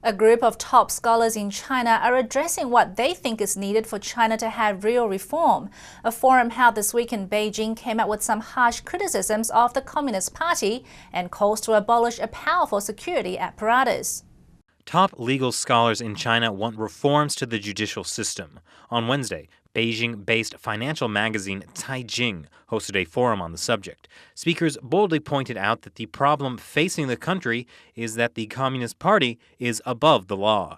A group of top scholars in China are addressing what they think is needed for China to have real reform. A forum held this week in Beijing came out with some harsh criticisms of the Communist Party and calls to abolish a powerful security apparatus. Top legal scholars in China want reforms to the judicial system. On Wednesday, Beijing-based financial magazine Caijing hosted a forum on the subject. Speakers boldly pointed out that the problem facing the country is that the Communist Party is above the law.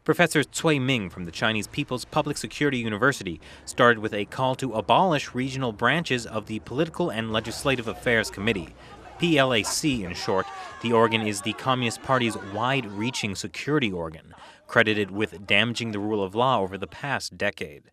Professor Cui Ming from the Chinese People's Public Security University started with a call to abolish regional branches of the Political and Legislative Affairs Committee. PLAC in short, the organ is the Communist Party's wide-reaching security organ, credited with damaging the rule of law over the past decade.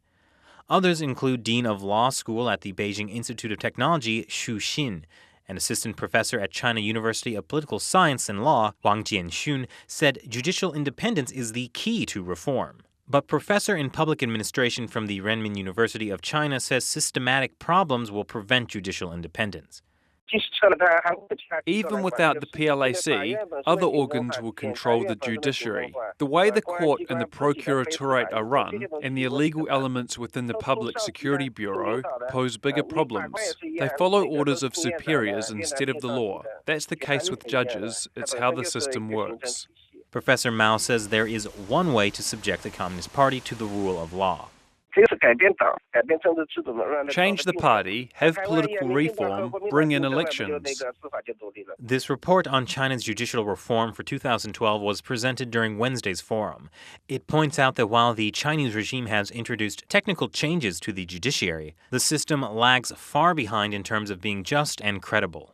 Others include Dean of Law School at the Beijing Institute of Technology, Xu Xin, and Assistant Professor at China University of Political Science and Law, Wang Jianxun, said judicial independence is the key to reform. But Professor in Public Administration from the Renmin University of China says systematic problems will prevent judicial independence. Even without the PLAC, other organs will control the judiciary. The way the court and the procuratorate are run, and the illegal elements within the Public Security Bureau, pose bigger problems. They follow orders of superiors instead of the law. That's the case with judges. It's how the system works. Professor Mao says there is one way to subject the Communist Party to the rule of law. Change the party, have political reform, bring in elections. This report on China's judicial reform for 2012 was presented during Wednesday's forum. It points out that while the Chinese regime has introduced technical changes to the judiciary, the system lags far behind in terms of being just and credible.